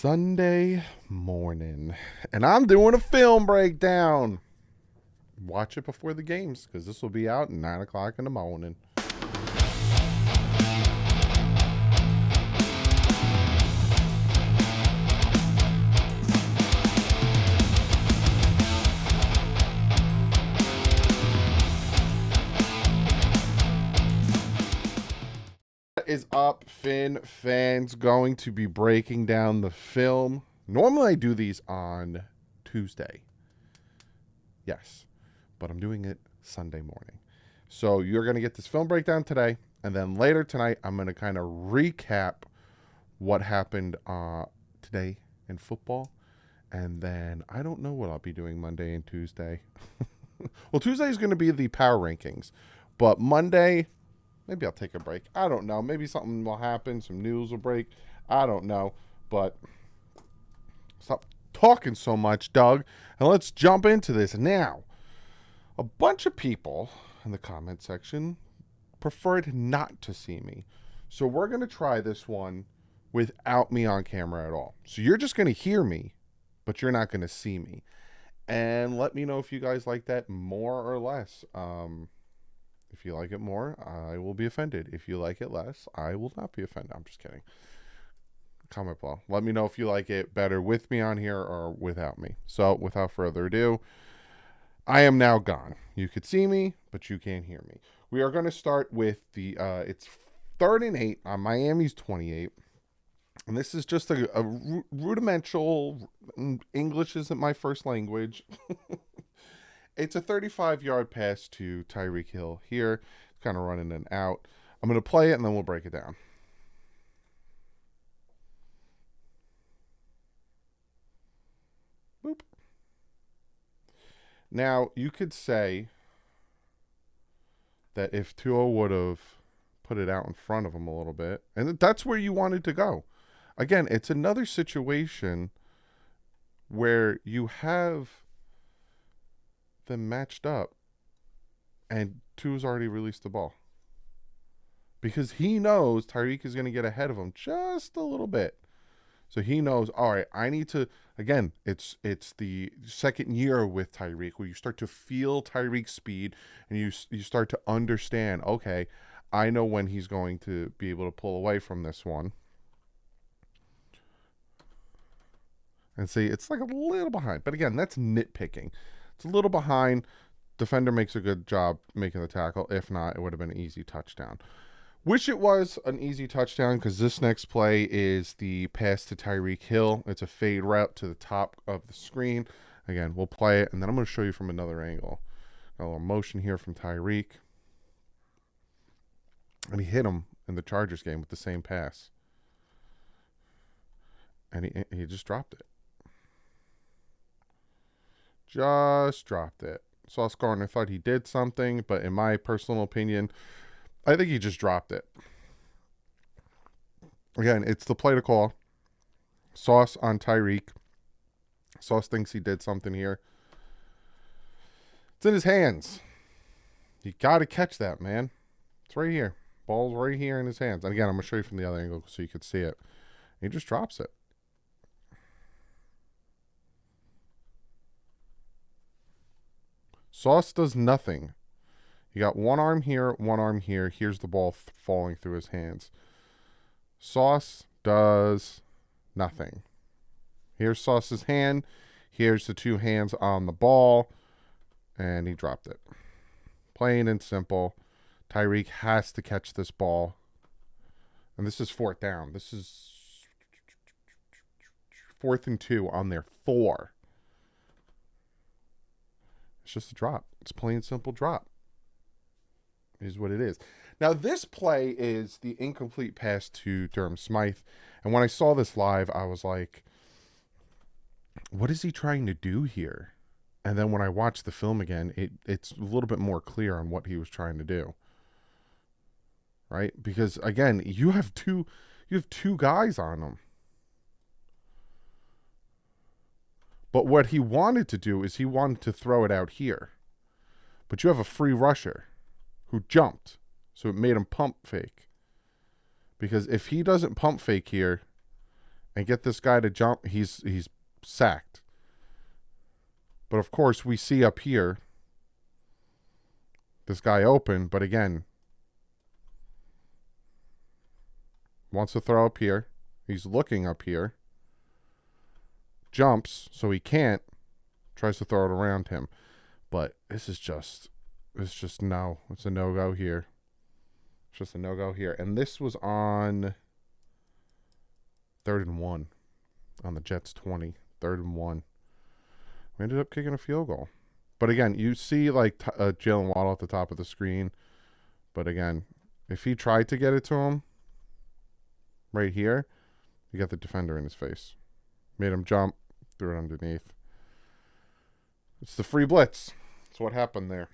Sunday morning, and I'm doing a film breakdown. Watch it before the games because this will be out at 9 o'clock in the morning. Is up, Finn fans? Going to be breaking down the film. Normally I do these on Tuesday. Yes, but I'm doing it Sunday morning. So you're going to get this film breakdown today, and then later tonight I'm going to kind of recap what happened today in football, and then I don't know what I'll be doing Monday and Tuesday. Well, Tuesday is going to be the power rankings, but Monday, maybe I'll take a break. I don't know. Maybe something will happen. Some news will break. I don't know. But stop talking so much, Doug. And let's jump into this now. A bunch of people in the comment section preferred not to see me. So we're going to try this one without me on camera at all. So you're just going to hear me, but you're not going to see me. And let me know if you guys like that more or less. If you like it more, I will be offended. If you like it less, I will not be offended. I'm just kidding. Comment below. Let me know if you like it better with me on here or without me. So without further ado, I am now gone. You could see me, but you can't hear me. We are going to start with the, it's 3rd and 8 on Miami's 28. And this is just a rudimental, English isn't my first language. It's a 35-yard pass to Tyreek Hill here. Kind of running and out. I'm going to play it, and then we'll break it down. Boop. Now, you could say that if Tua would have put it out in front of him a little bit, and that's where you wanted to go. Again, it's another situation where you have them matched up and Tua's already released the ball because he knows Tyreek is going to get ahead of him just a little bit. So he knows, all right, I need to, again, it's the second year with Tyreek where you start to feel Tyreek's speed and you start to understand, okay, I know when he's going to be able to pull away from this one. And see, it's like a little behind. But again, that's nitpicking. It's a little behind. Defender makes a good job making the tackle. If not, it would have been an easy touchdown. Wish it was an easy touchdown because this next play is the pass to Tyreek Hill. It's a fade route to the top of the screen. Again, we'll play it, and then I'm going to show you from another angle. Got a little motion here from Tyreek. And he hit him in the Chargers game with the same pass. And he just dropped it. Just dropped it. Sauce Gardner thought he did something, but in my personal opinion, I think he just dropped it. Again, it's the play to call. Sauce on Tyreek. Sauce thinks he did something here. It's in his hands. You got to catch that, man. It's right here. Ball's right here in his hands. And again, I'm going to show you from the other angle so you could see it. He just drops it. Sauce does nothing. You got one arm here, one arm here. Here's the ball falling through his hands. Sauce does nothing. Here's Sauce's hand. Here's the two hands on the ball. And he dropped it. Plain and simple. Tyreek has to catch this ball. And this is 4th down. This is 4th and 2 on their 4. It's just a drop. It's plain simple drop. Is what it is. Now, this play is the incomplete pass to Durham Smythe. And when I saw this live, I was like, what is he trying to do here? And then when I watched the film again, it's a little bit more clear on what he was trying to do. Right? Because, again, you have two guys on him. But what he wanted to do is he wanted to throw it out here. But you have a free rusher who jumped. So it made him pump fake. Because if he doesn't pump fake here and get this guy to jump, he's sacked. But of course, we see up here this guy open, but again, wants to throw up here. He's looking up here. Jumps, so he can't. Tries to throw it around him. But it's just no. It's a no-go here. It's just a no-go here. And this was on 3rd and 1 on the Jets 20. 3rd and 1. We ended up kicking a field goal. But again, you see like Jalen Waddle at the top of the screen. But again, if he tried to get it to him right here, you got the defender in his face. Made him jump, threw it underneath. It's the free blitz. That's what happened there.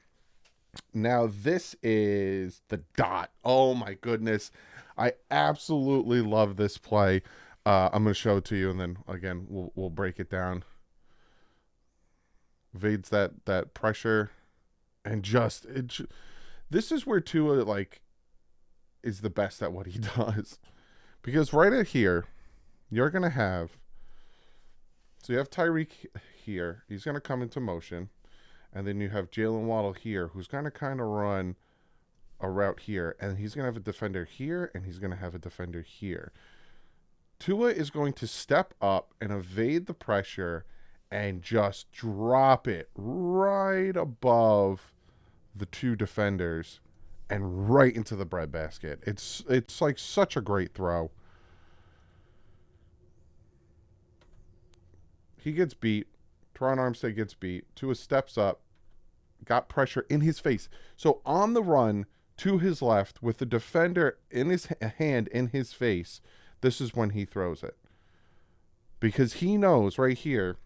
Now, this is the dot. Oh, my goodness. I absolutely love this play. I'm going to show it to you, and then, again, we'll break it down. Evades that pressure, and this is where Tua, like, is the best at what he does. Because right at here, you're going to have, so you have Tyreek here. He's going to come into motion. And then you have Jalen Waddle here, who's going to kind of run a route here. And he's going to have a defender here, and he's going to have a defender here. Tua is going to step up and evade the pressure and just drop it right above the two defenders and right into the breadbasket. It's like such a great throw. He gets beat. Teron Armstead gets beat. Tua steps up. Got pressure in his face. So on the run to his left with the defender in his hand in his face, this is when he throws it. Because he knows right here,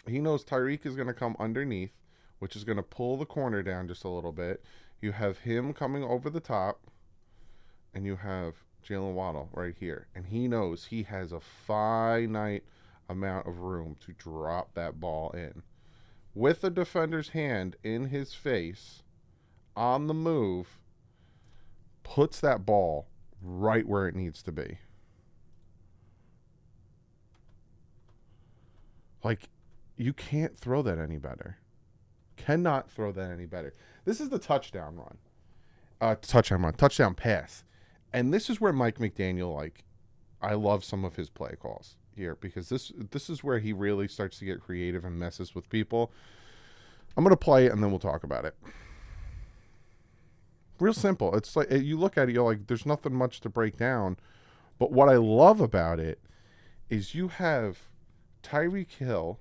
he knows Tyreek is going to come underneath, which is going to pull the corner down just a little bit. You have him coming over the top, and you have Jalen Waddle right here. And he knows he has a finite amount of room to drop that ball in. With the defender's hand in his face, on the move, puts that ball right where it needs to be. Like, you can't throw that any better. Cannot throw that any better. This is the touchdown run. Touchdown pass. And this is where Mike McDaniel, like, I love some of his play calls here, because this is where he really starts to get creative and messes with people. I'm going to play it and then we'll talk about it. Real simple. It's like, you look at it, you're like, there's nothing much to break down. But what I love about it is you have Tyreek Hill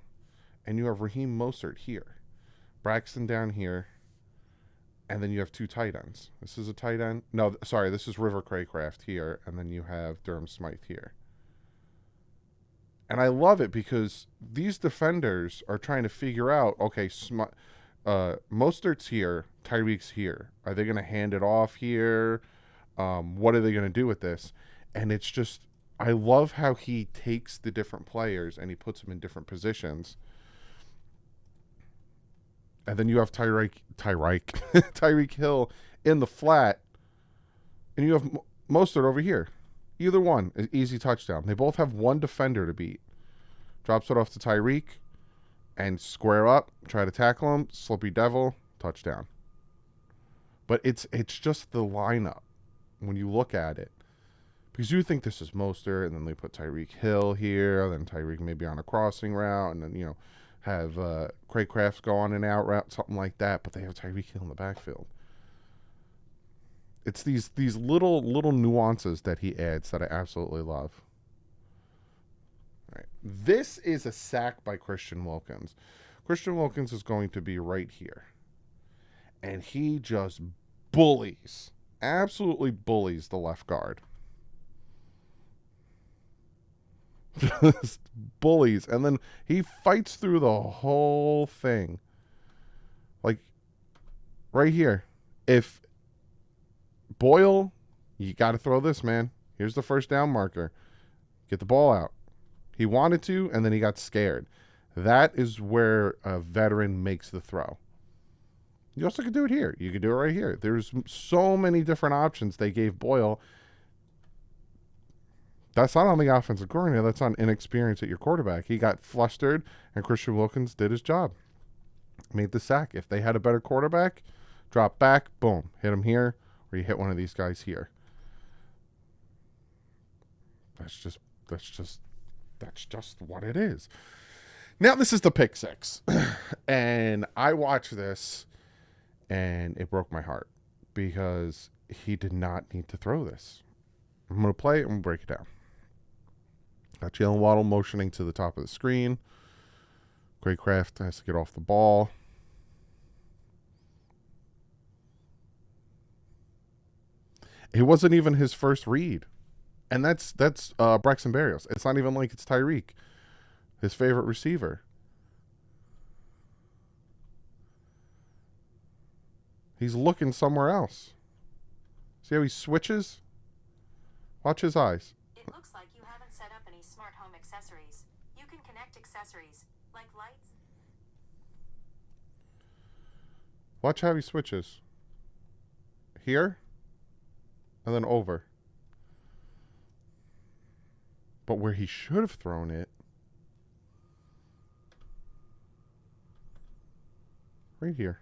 and you have Raheem Mostert here. Braxton down here. And then you have two tight ends. This is a tight end. No, sorry, this is River Craycraft here. And then you have Durham Smythe here. And I love it because these defenders are trying to figure out, okay, Mostert's here, Tyreek's here. Are they going to hand it off here? What are they going to do with this? And it's just, I love how he takes the different players and he puts them in different positions. And then you have Tyreek Hill in the flat, and you have Mostert over here. Either one is easy touchdown. They both have one defender to beat. Drops it off to Tyreek, and square up, try to tackle him. Slippy devil, touchdown. But it's just the lineup when you look at it, because you think this is Mostert, and then they put Tyreek Hill here, then Tyreek maybe on a crossing route, and then have Craycraft go on an out route, something like that. But they have Tyreek Hill in the backfield. It's these little nuances that he adds that I absolutely love. All right. This is a sack by Christian Wilkins. Christian Wilkins is going to be right here. And he just absolutely bullies the left guard. Just bullies. And then he fights through the whole thing. Like, right here. If Boyle, you got to throw this, man. Here's the first down marker. Get the ball out. He wanted to, and then he got scared. That is where a veteran makes the throw. You also could do it here. You could do it right here. There's so many different options they gave Boyle That's not on the offensive coordinator. That's on inexperience at your quarterback. He got flustered, and Christian Wilkins did his job. Made the sack. If they had a better quarterback, drop back, boom, hit him here, or you hit one of these guys here. That's just what it is. Now this is the pick six. And I watched this and it broke my heart because he did not need to throw this. I'm going to play it and we'll break it down. Got Jalen Waddle motioning to the top of the screen. Craycraft has to get off the ball. It wasn't even his first read. And that's Braxton Berrios. It's not even like it's Tyreek, his favorite receiver. He's looking somewhere else. See how he switches? Watch his eyes. It looks like you haven't set up any smart home accessories. You can connect accessories, like lights. Watch how he switches. Here, and then over. But where he should have thrown it, right here.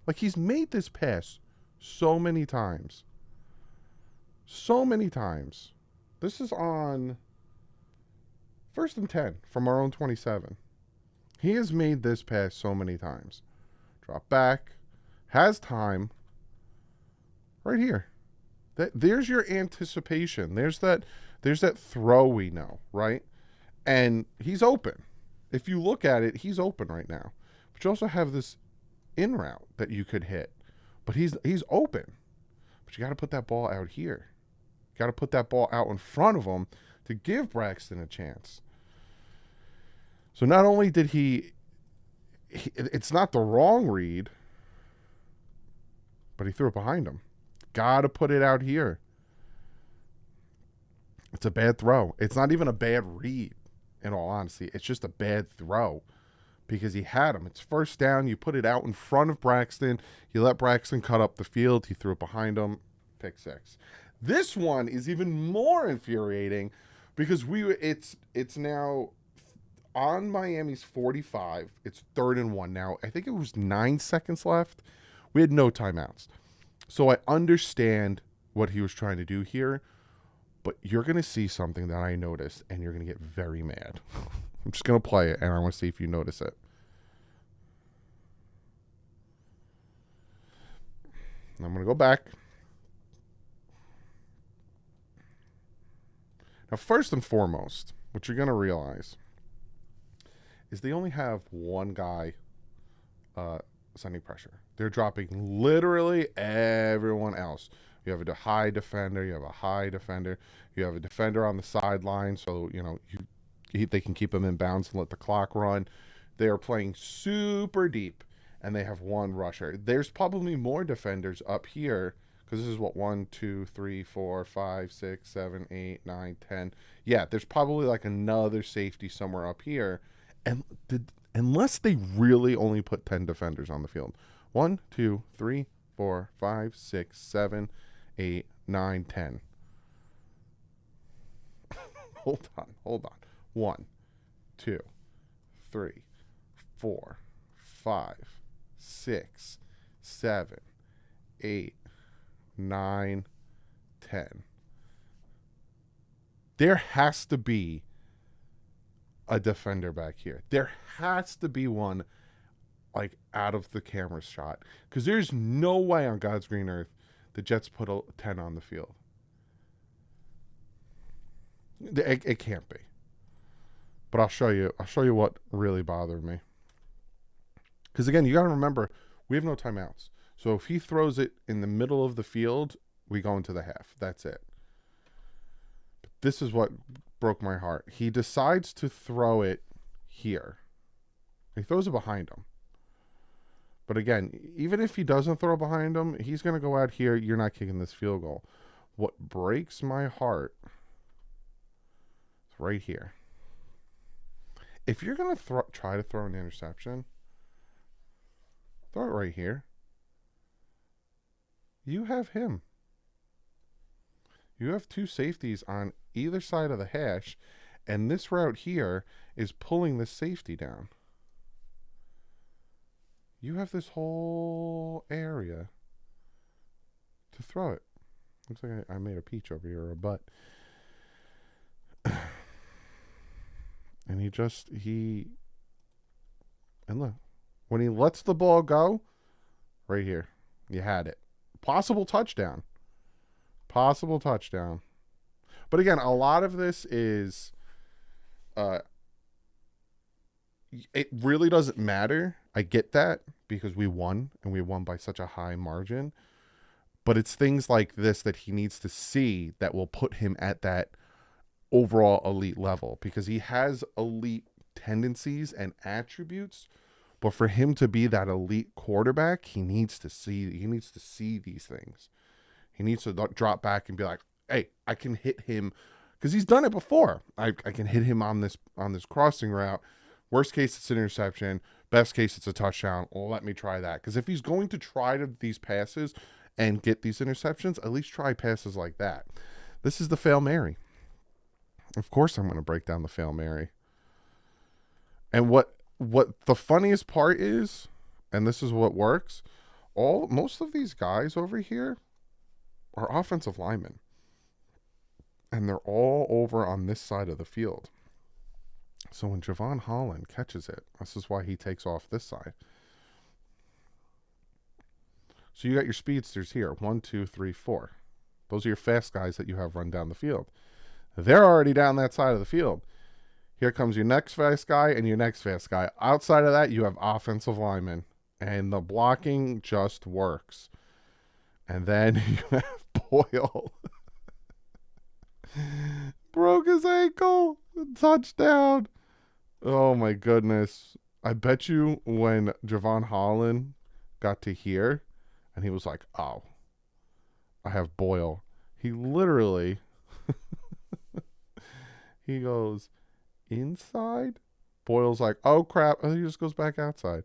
Like, he's made this pass so many times. So many times. This is on 1st and 10 from our own 27. He has made this pass so many times. Drop back. Has time. Right here. There's your anticipation. There's that throw we know, right? And he's open. If you look at it, he's open right now. But you also have this in route that you could hit. But he's open. But you got to put that ball out here. You got to put that ball out in front of him to give Braxton a chance. So not only did he it's not the wrong read, but he threw it behind him. Got to put it out here. It's a bad throw. It's not even a bad read, in all honesty. It's just a bad throw because he had him. It's first down. You put it out in front of Braxton. You let Braxton cut up the field. He threw it behind him. Pick six. This one is even more infuriating because it's now on Miami's 45. It's 3rd and 1 now. I think it was 9 seconds left. We had no timeouts. So I understand what he was trying to do here. But you're going to see something that I noticed, and you're going to get very mad. I'm just going to play it, and I want to see if you notice it. I'm going to go back. Now, first and foremost, what you're going to realize is they only have one guy sending pressure. They're dropping literally everyone else. You have a high defender. You have a high defender. You have a defender on the sideline, so they can keep him in bounds and let the clock run. They are playing super deep, and they have one rusher. There's probably more defenders up here because this is what 1, 2, 3, 4, 5, 6, 7, 8, 9, 10. Yeah, there's probably like another safety somewhere up here, and unless they really only put 10 defenders on the field. 1, 2, 3, 4, 5, 6, 7. 8, 9, 10. Hold on. 1, 2, 3, 4, 5, 6, 7, 8, 9, 10. There has to be a defender back here. There has to be one like out of the camera shot. Because there's no way on God's green earth the Jets put a 10 on the field. It can't be. But I'll show you what really bothered me. Because again, you got to remember, we have no timeouts. So if he throws it in the middle of the field, we go into the half. That's it. But this is what broke my heart. He decides to throw it here. He throws it behind him. But again, even if he doesn't throw behind him, he's going to go out here. You're not kicking this field goal. What breaks my heart is right here. If you're going to try to throw an interception, throw it right here. You have him. You have two safeties on either side of the hash, and this route here is pulling the safety down. You have this whole area to throw it. Looks like I made a peach over here, or a butt. And and look, when he lets the ball go, right here, you had it. Possible touchdown. Possible touchdown. But again, a lot of this is, it really doesn't matter. I get that because we won, and we won by such a high margin. But it's things like this that he needs to see that will put him at that overall elite level, because he has elite tendencies and attributes, but for him to be that elite quarterback, he needs to see these things. He needs to drop back and be like, hey, I can hit him, because he's done it before. I can hit him on this crossing route. Worst case, it's an interception. Best case, it's a touchdown. Well, let me try that. Because if he's going to try these passes and get these interceptions, at least try passes like that. This is the Fail Mary. Of course I'm going to break down the Fail Mary. And what the funniest part is, and this is what works, most of these guys over here are offensive linemen. And they're all over on this side of the field. So when Javon Holland catches it, this is why he takes off this side. So you got your speedsters here. 1, 2, 3, 4. Those are your fast guys that you have run down the field. They're already down that side of the field. Here comes your next fast guy and your next fast guy. Outside of that, you have offensive linemen. And the blocking just works. And then you have Boyle. Broke his ankle. Touchdown. Oh, my goodness. I bet you when Javon Holland got to here, and he was like, oh, I have Boyle. He literally... He goes inside. Boyle's like, oh, crap. And he just goes back outside.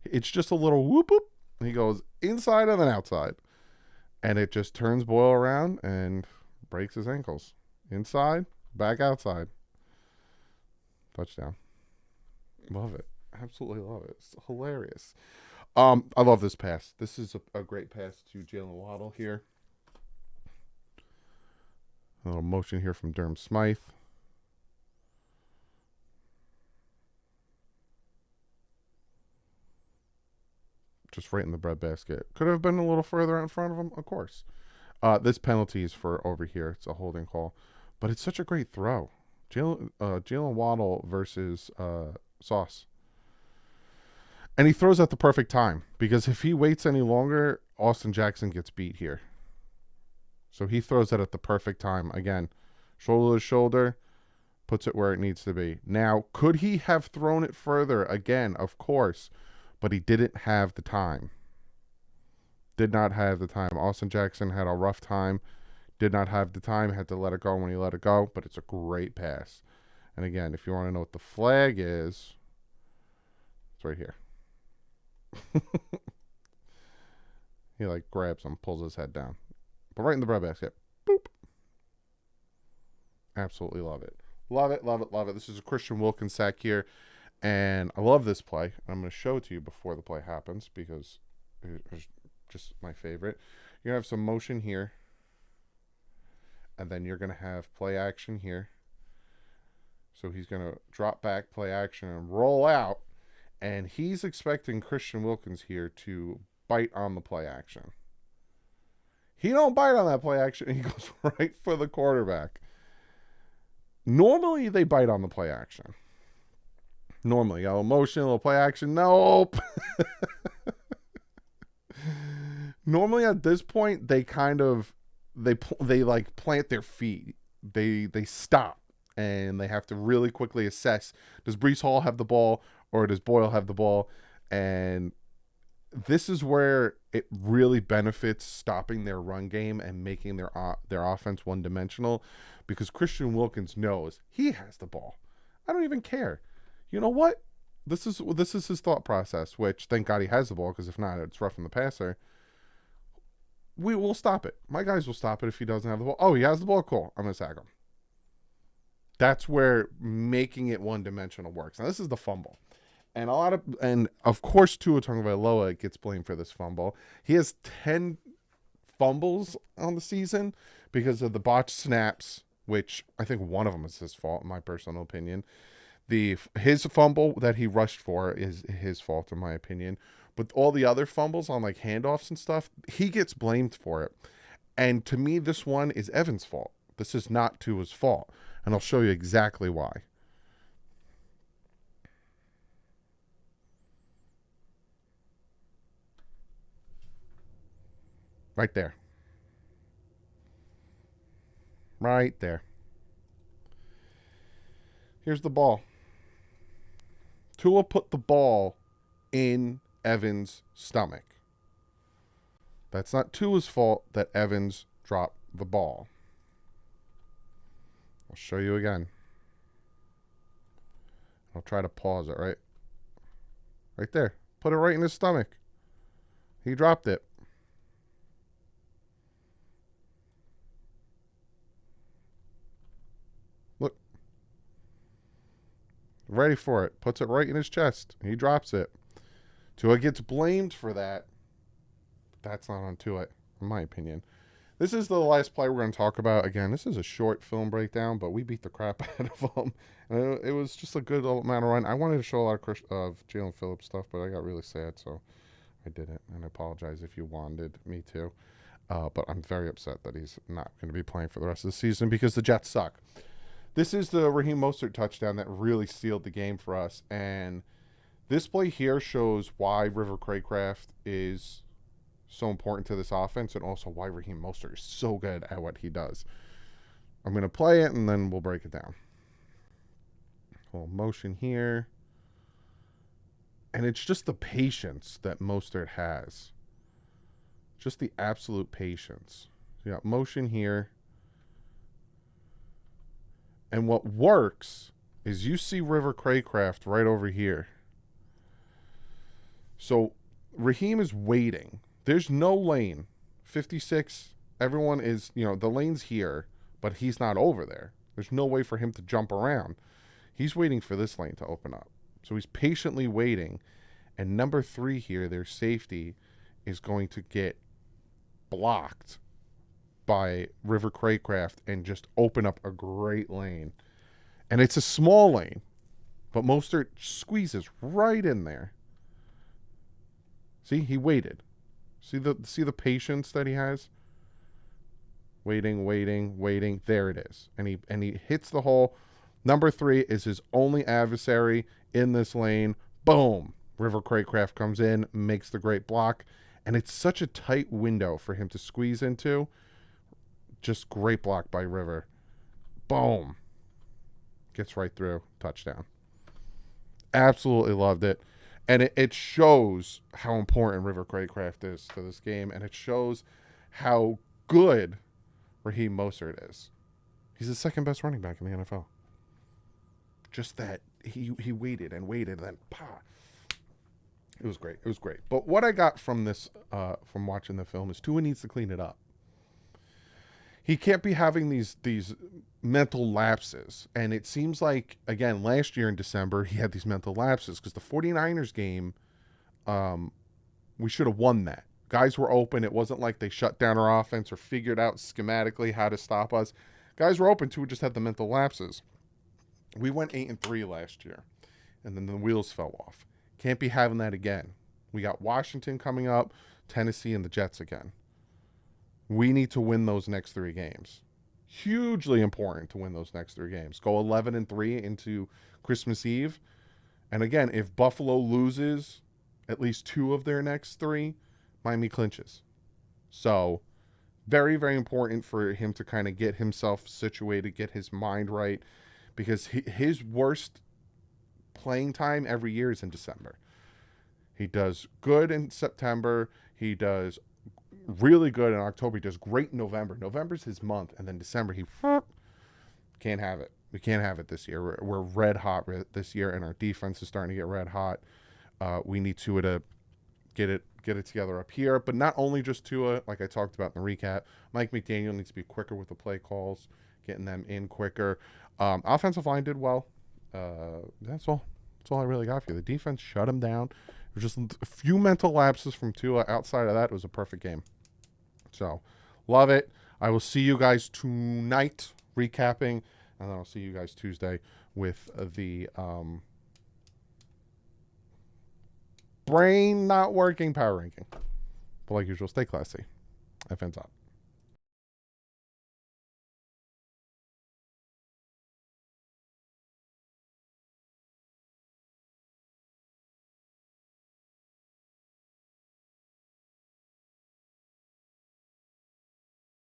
It's just a little whoop whoop. He goes inside and then outside. And it just turns Boyle around and breaks his ankles. Inside, back outside. Touchdown. Love it. Absolutely love it. It's hilarious. I love this pass. This is a great pass to Jalen Waddle here. A little motion here from Durham Smythe. Just right in the breadbasket. Could have been a little further out in front of him, of course. This penalty is for over here. It's a holding call. But it's such a great throw. Jalen Waddle versus Sauce. And he throws at the perfect time. Because if he waits any longer, Austin Jackson gets beat here. So he throws it at the perfect time. Again, shoulder to shoulder. Puts it where it needs to be. Now, could he have thrown it further? Again, of course. But he didn't have the time. Did not have the time. Austin Jackson had a rough time. Did not have the time. Had to let it go when he let it go. But it's a great pass. And again, if you want to know what the flag is, it's right here. He like grabs him, pulls his head down. But right in the breadbasket. Boop. Absolutely love it. Love it, love it, love it. This is a Christian Wilkins sack here. And I love this play. I'm going to show it to you before the play happens because it's just my favorite. You're going to have some motion here. And then you're going to have play action here. So he's going to drop back, play action, and roll out. And he's expecting Christian Wilkins here to bite on the play action. He don't bite on that play action. He goes right for the quarterback. Normally, they bite on the play action. Normally, a little motion, a little play action. Nope. Normally, at this point, they kind of they like plant their feet. They stop and they have to really quickly assess: does Breece Hall have the ball or does Boyle have the ball? And this is where it really benefits stopping their run game and making their offense one-dimensional, because Christian Wilkins knows he has the ball. I don't even care. You know what? This is his thought process, which thank God he has the ball, because if not, it's roughing the passer. We will stop it. My guys will stop it if he doesn't have the ball. Oh, he has the ball? Cool. I'm going to sack him. That's where making it one-dimensional works. Now, this is the fumble. And of course, Tua Tagovailoa gets blamed for this fumble. He has 10 fumbles on the season because of the botched snaps, which I think one of them is his fault, in my personal opinion. His fumble that he rushed for is his fault, in my opinion. But all the other fumbles on like handoffs and stuff, he gets blamed for it. And to me, this one is Evan's fault. This is not Tua's fault. And I'll show you exactly why. Right there. Right there. Here's the ball. Tua put the ball in Evans' stomach. That's not Tua's fault that Evans dropped the ball. I'll show you again. I'll try to pause it, right? Right there. Put it right in his stomach. He dropped it. Look. Ready for it. Puts it right in his chest. He drops it. Tua gets blamed for that. That's not on Tua, in my opinion. This is the last play we're going to talk about. Again, this is a short film breakdown, but we beat the crap out of them. And it was just a good amount of run. I wanted to show a lot of Jalen Phillips stuff, but I got really sad, so I didn't. And I apologize if you wanted me to. But I'm very upset that he's not going to be playing for the rest of the season because the Jets suck. This is the Raheem Mostert touchdown that really sealed the game for us. And this play here shows why River Craycraft is so important to this offense and also why Raheem Mostert is so good at what he does. I'm going to play it and then we'll break it down. A little motion here. And it's just the patience that Mostert has. Just the absolute patience. You got motion here. And what works is you see River Craycraft right over here. So Raheem is waiting. There's no lane. 56, everyone is, the lane's here, but he's not over there. There's no way for him to jump around. He's waiting for this lane to open up. So he's patiently waiting. And number 3 here, their safety, is going to get blocked by River Craycraft and just open up a great lane. And it's a small lane, but Mostert squeezes right in there. See, he waited. See the patience that he has? Waiting. There it is. And he hits the hole. Number 3 is his only adversary in this lane. Boom. River Craycraft comes in, makes the great block. And it's such a tight window for him to squeeze into. Just great block by River. Boom. Gets right through. Touchdown. Absolutely loved it. And it shows how important River Craycraft is to this game. And it shows how good Raheem Mostert is. He's the second best running back in the NFL. Just that he waited and then It was great. It was great. But what I got from this, from watching the film, is Tua needs to clean it up. He can't be having these mental lapses. And it seems like, again, last year in December, he had these mental lapses because the 49ers game, we should have won that. Guys were open. It wasn't like they shut down our offense or figured out schematically how to stop us. Guys were open. Tua just had the mental lapses. We went 8-3 last year, and then the wheels fell off. Can't be having that again. We got Washington coming up, Tennessee, and the Jets again. We need to win those next 3 games. Hugely important to win those next 3 games. Go 11-3 into Christmas Eve. And again, if Buffalo loses at least 2 of their next 3, Miami clinches. So very, very important for him to kind of get himself situated, get his mind right, because his worst playing time every year is in December. He does good in September. He does really good in October. He does great in November. November's his month, and then December he can't have it. We can't have it this year. We're red hot this year, and our defense is starting to get red hot. We need to get get it together up here. But not only just Tua, like I talked about in the recap, Mike McDaniel needs to be quicker with the play calls, getting them in quicker. Offensive line did well. That's all. That's all I really got for you. The defense shut him down. There was just a few mental lapses from Tua. Outside of that, it was a perfect game. So, love it. I will see you guys tonight recapping, and then I'll see you guys Tuesday with the brain not working power ranking. But like usual, stay classy. FN's up.